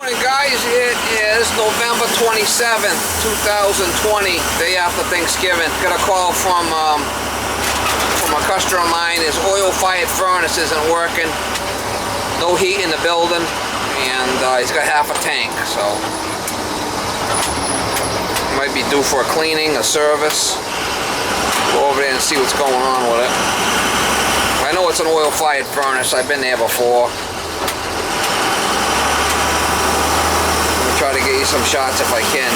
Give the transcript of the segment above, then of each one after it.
Morning guys, it is November 27th, 2020, day after Thanksgiving. Got a call from a customer of mine. His oil-fired furnace isn't working. No heat in the building, and he's got half a tank, so might be due for a cleaning, a service. Go over there and see what's going on with it. I know it's an oil-fired furnace. I've been there before. Try to get you some shots if I can.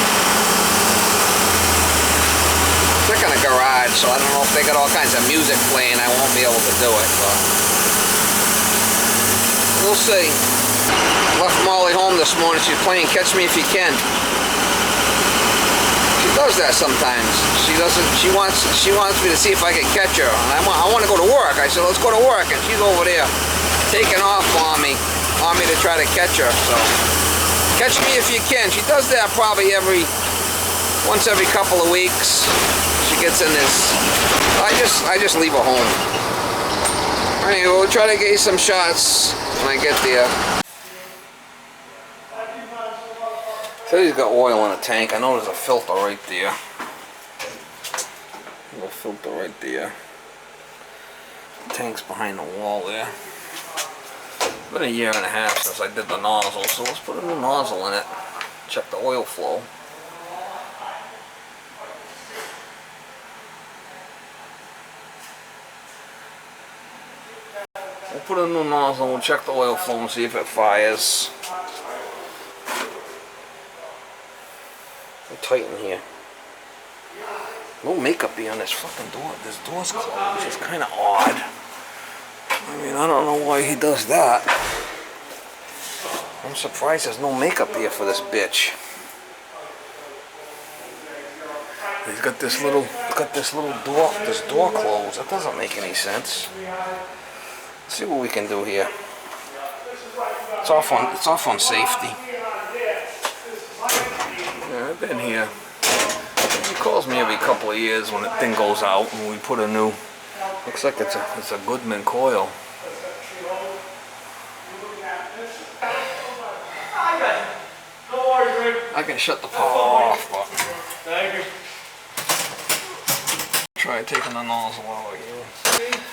They're in a garage, so I don't know if they got all kinds of music playing. I won't be able to do it, but we'll see. Left Molly home this morning. She's playing Catch Me If You Can. She does that sometimes. She doesn't. She wants me to see if I can catch her. And I want to go to work. I said, let's go to work, and she's over there taking off on me to try to catch her. So. Catch me if you can. She does that probably once every couple of weeks. She gets in this. I just leave her home. Anyway, we'll try to get you some shots when I get there. So he's got oil in a tank. I know there's a filter right there. A little filter right there. The tank's behind the wall there. It's been a year and a half since I did the nozzle, so let's put a new nozzle in it. Check the oil flow. We'll put a new nozzle and we'll check the oil flow and see if it fires. We'll tighten here. No makeup here on this fucking door. This door's closed, which is kind of odd. I mean, I don't know why he does that. I'm surprised there's no makeup here for this bitch. He's got this little door closed. That doesn't make any sense. Let's see what we can do here. It's off on safety. Yeah, I've been here. He calls me every couple of years when the thing goes out and we put a new. Looks like it's a Goodman coil. I can shut the power off, but try taking the nozzle out of here.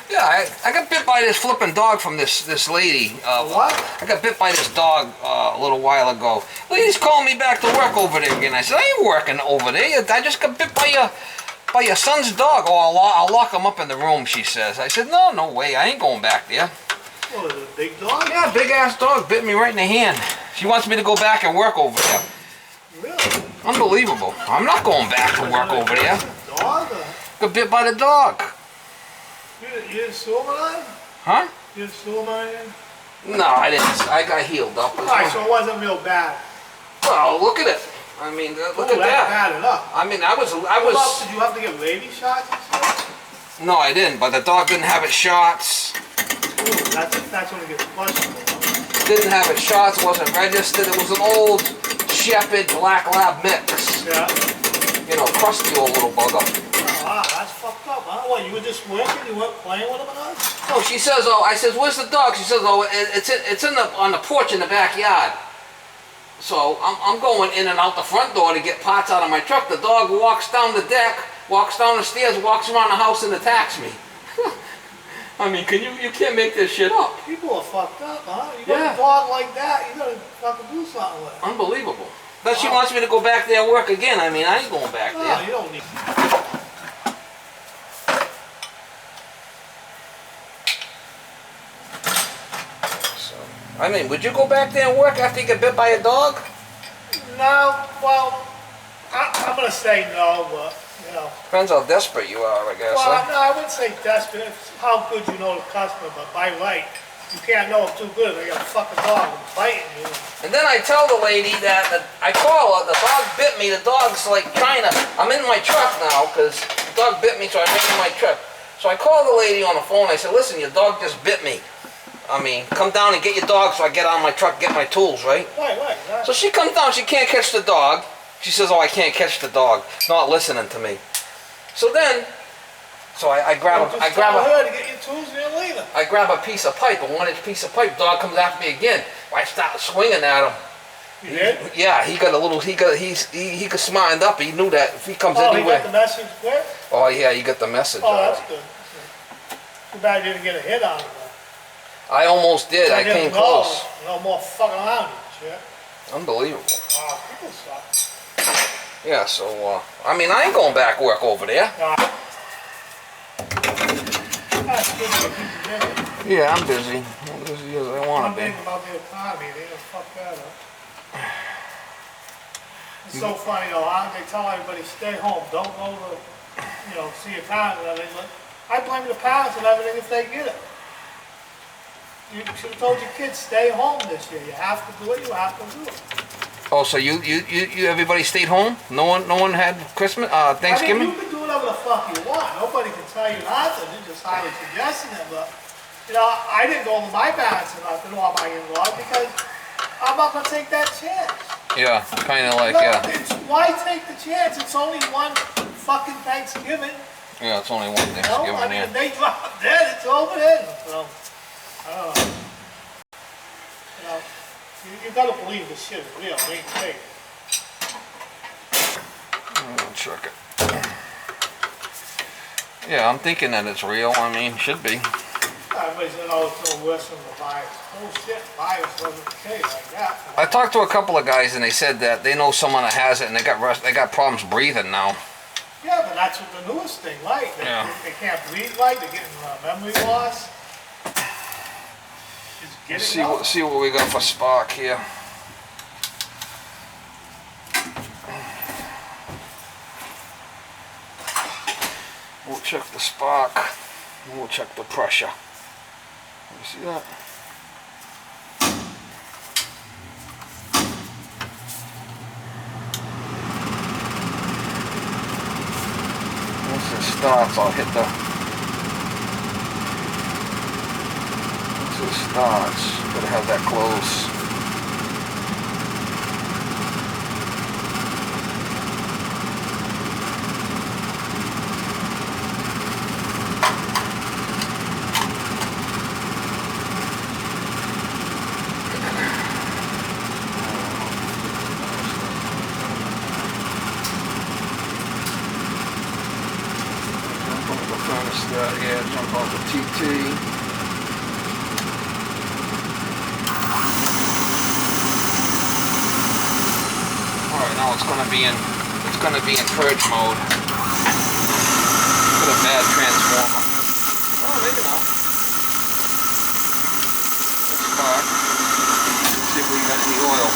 Yeah, I got bit by this flipping dog from this lady. What? I got bit by this dog a little while ago. Lady's calling me back to work over there again. I said, I ain't working over there. I just got bit by your son's dog. Oh, I'll lock him up in the room, she says. I said, no way, I ain't going back there. What, is it a big dog? Yeah, big ass dog bit me right in the hand. She wants me to go back and work over there. Really? Unbelievable. I'm not going back to work over there. Dog? Got bit by the dog. You didn't sue him on it? Huh? You didn't sue him on it? No, I didn't. I got healed up. Alright, so it wasn't real bad. Well, look at it. I mean, look at that. Bad enough. I mean, I was. Did you have to get rabies shots and stuff? No, I didn't. But the dog didn't have its shots. Ooh, that's when it gets questionable. Didn't have its shots. Wasn't registered. It was an old Shepherd Black Lab mix. Yeah. You know, crusty old little bugger. Oh, wow, that's fucked up, huh? What, you were just working? You weren't playing with him at all? No, she says, oh, I says, where's the dog? She says, oh, it's on the porch in the backyard. So I'm going in and out the front door to get parts out of my truck. The dog walks down the deck, walks down the stairs, walks around the house and attacks me. I mean, you can't make this shit up. People are fucked up, huh? You got a dog like that, you gotta fucking do something with it. Unbelievable. But she wants me to go back there and work again. I mean, I ain't going back there. No, you don't need. I mean, would you go back there and work after you get bit by a dog? No, well, I'm going to say no, but, you know. Depends how desperate you are, I guess. Well, huh? no, I wouldn't say desperate. It's how good you know the customer, but by right, you can't know them too good. They got a fucking dog and biting you. And then I tell the lady that I call her, the dog bit me, the dog's like trying to, I'm in my truck now because the dog bit me, so I'm in my truck. So I call the lady on the phone, I said, listen, your dog just bit me. I mean, come down and get your dog so I get on my truck, get my tools, right? Right. So she comes down, she can't catch the dog. She says, oh, I can't catch the dog. Not listening to me. So then, I grab her to get your tools and you're leaving. I grab a piece of pipe, a 1-inch piece of pipe. Dog comes after me again. I start swinging at him. You did? Yeah, he got a little. He got smartened up. He knew that if he comes Oh, he anywhere. got the message quick? Oh yeah, he got the message. Oh, that's good. Too bad you didn't get a hit on him. I almost did. I came close. No more fucking around and shit. Unbelievable. Oh, people suck. Yeah, so, I mean, I ain't going back work over there. That's good to keep you busy. Yeah, I'm busy. I'm busy as I want I'm to be. thinking about the economy. They gonna fuck that up. It's so funny though, huh? They tell everybody stay home. Don't go to, see your parents and everything. I blame the parents and everything if they get it. You should have told your kids stay home this year. You have to do it. You have to do it. Oh, so you everybody stayed home? No one had Christmas, Thanksgiving? I mean, you can do whatever the fuck you want. Nobody can tell you nothing. You're just highly suggesting it. But, I didn't go to my parents and nothing or my in-laws because I'm not going to take that chance. Yeah, kind of like, No, yeah. Why take the chance? It's only one fucking Thanksgiving. Yeah, it's only one Thanksgiving, I mean, yeah. if they drop dead, it's over then. So, I don't know. You gotta believe this shit is real. It ain't fake. I'll check it. Yeah, I'm thinking that it's real. I mean, should be. Everybody's it's no worse than the virus. Bullshit, virus wasn't the case like that. I talked to a couple of guys and they said that they know someone that has it and they got problems breathing now. Yeah, but that's what the newest thing, like. They can't breathe right. They're getting memory loss. See what we got for spark here. We'll check the spark and we'll check the pressure. You see that? Once it starts, I'll hit the. Once it starts, gotta have that close. Yeah, jump off the TT. Alright, now it's gonna be in purge mode. Put a bad transformer. Oh, maybe not. Let's start. See if we got any oil.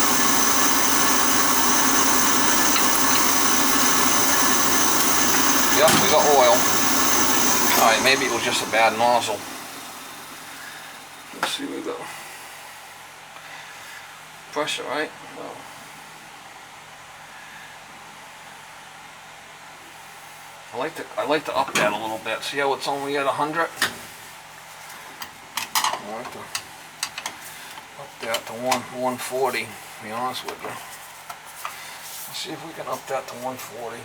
Yep, we got oil. Alright, maybe it was just a bad nozzle. Let's see, we go. Pressure, right? Well, I like to up that a little bit. See how it's only at 100? I like to up that to 140, to be honest with you. Let's see if we can up that to 140.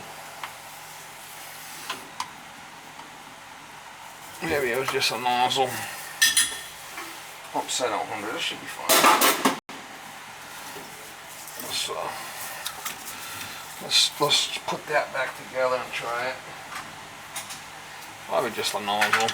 Maybe it was just a nozzle. Upset at 100, this should be fine. Let's put that back together and try it. Probably just a nozzle.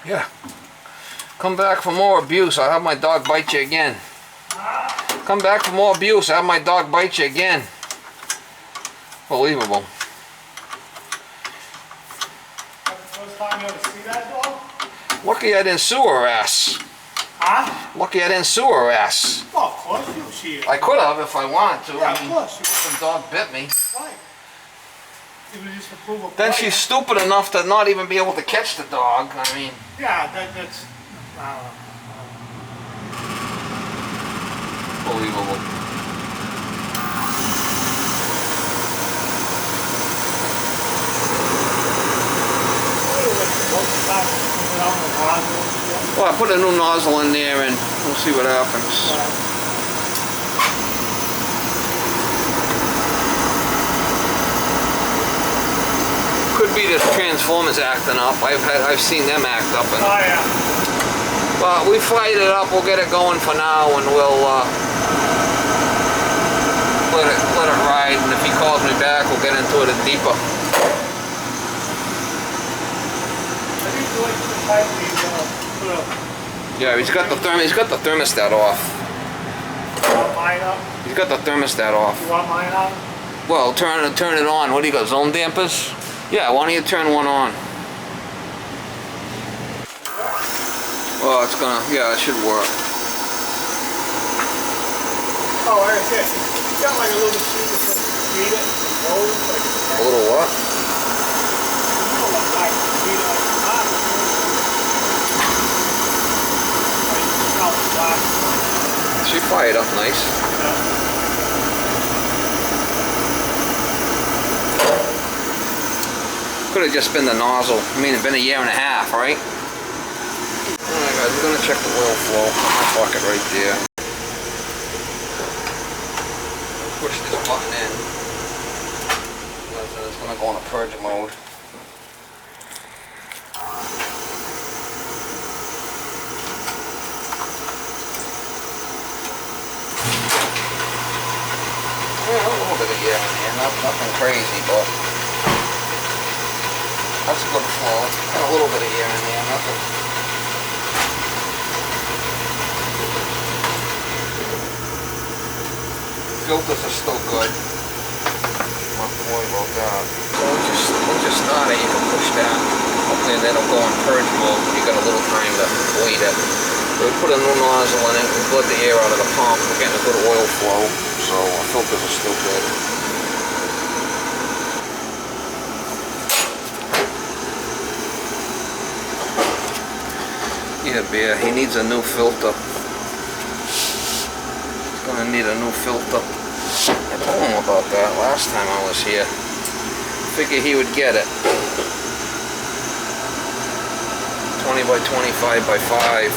Yeah. Come back for more abuse. I'll have my dog bite you again. Come back for more abuse. I'll have my dog bite you again. Unbelievable. First time you ever see that dog? Lucky I didn't sue her ass. Huh? Lucky I didn't sue her ass. Oh, of course you see it. I could have if I wanted to. Yeah, I mean, of course. some dog bit me. Right. It was just to prove a Then point. she's stupid enough to not even be able to catch the dog. I mean. Yeah, that's. I don't know. Unbelievable. Well, I put a new nozzle in there and we'll see what happens. Could be the transformers acting up. I've seen them act up. And, Oh yeah. well, we fired it up. We'll get it going for now, and we'll let it ride. And if he calls me back, we'll get into it deeper. I think the way to type these Yeah, he's got the thermostat off. you want mine up? He's got the thermostat off. You want mine on? Well, turn it on. What do you got? Zone dampers? Yeah, why don't you turn one on? Well, it's gonna, yeah, it should work. Oh, right here. It's got like a little machine that says feed it, roll it, like A little what? like feed it like hot. Like, it smells black. She fired up nice. Yeah. Could have just been the nozzle. I mean, it's been a year and a half, right? Alright guys, we're gonna check the oil flow. Got my bucket right there. Push this button in. It's gonna go into purge mode. Yeah, a little bit of air in here. Nothing crazy, but that's a good flow. Got a little bit of air in there, nothing. Filters are still good. Don't have to worry about that. So we'll just start it. You can push that. Hopefully then it'll go in purge mode. You got a little time to bleed it. So we put a new nozzle in it. We let the air out of the pump. We're getting a good oil flow. So our filters are still good. Yeah, Bear, he needs a new filter. He's gonna need a new filter. I told him about that last time I was here. Figure he would get it. 20 by 25 by 5.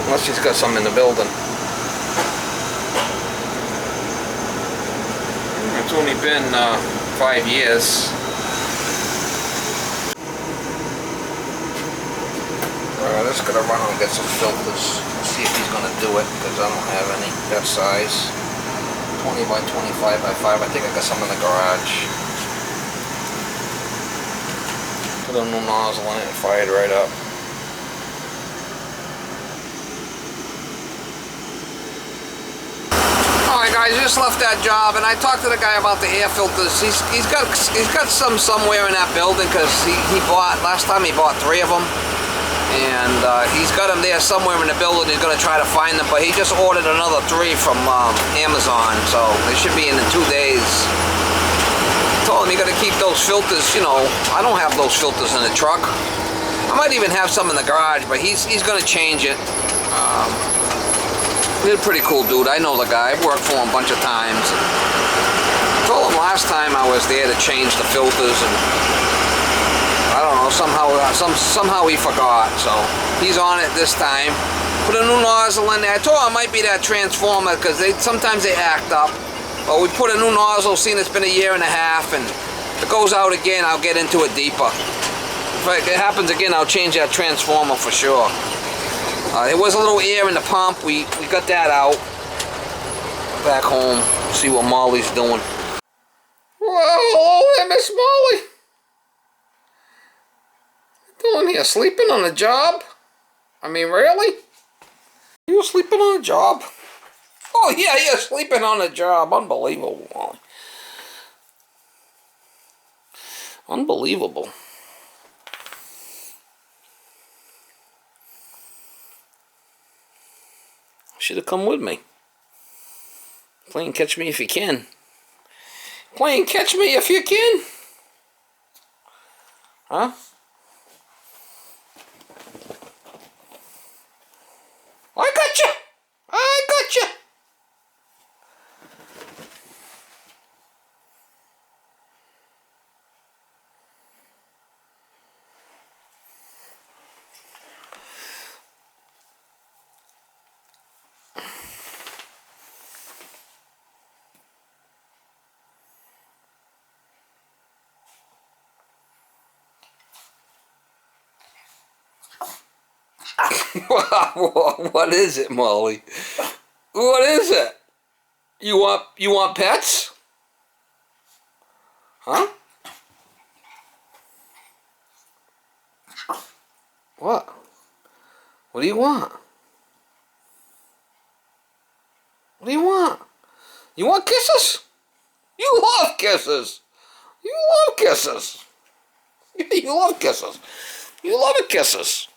Unless he's got some in the building. It's only been 5 years. I'm just gonna run and get some filters. See if he's gonna do it, because I don't have any that size. 20 by 25 by 5. I think I got some in the garage. Put a new nozzle in it and fire it right up. Alright guys, just left that job and I talked to the guy about the air filters. He's got some somewhere in that building, because he bought, last time he bought 3 of them. And he's got them there somewhere in the building. He's going to try to find them, but he just ordered another 3 from Amazon, so they should be in 2 days. I told him you got to keep those filters, you know. I don't have those filters in the truck. I might even have some in the garage, but he's going to change it. He's a pretty cool dude. I know the guy. I've worked for him a bunch of times. I told him last time I was there to change the filters, and I don't know, somehow he forgot, so he's on it this time. Put a new nozzle in there. I told him it might be that transformer, because sometimes they act up. But we put a new nozzle, seeing it's been a year and a half, and if it goes out again, I'll get into it deeper. If it happens again, I'll change that transformer for sure. There was a little air in the pump. We got that out. Back home, see what Molly's doing. Well, hello there, Miss Molly. Doing here, sleeping on the job? I mean, really? You sleeping on a job? Oh yeah, you're sleeping on a job. Unbelievable, Molly. Unbelievable. Should have come with me. Playing catch me if you can. Playing catch me if you can. Huh? I got you! I got you! What is it, Molly? What is it? You want pets? Huh? What? What do you want? What do you want? You want kisses? You love kisses. You love kisses. You love kisses. You love kisses.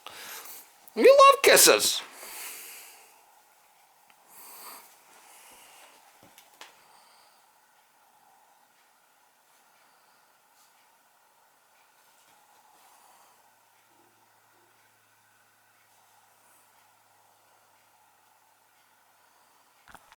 You love kisses.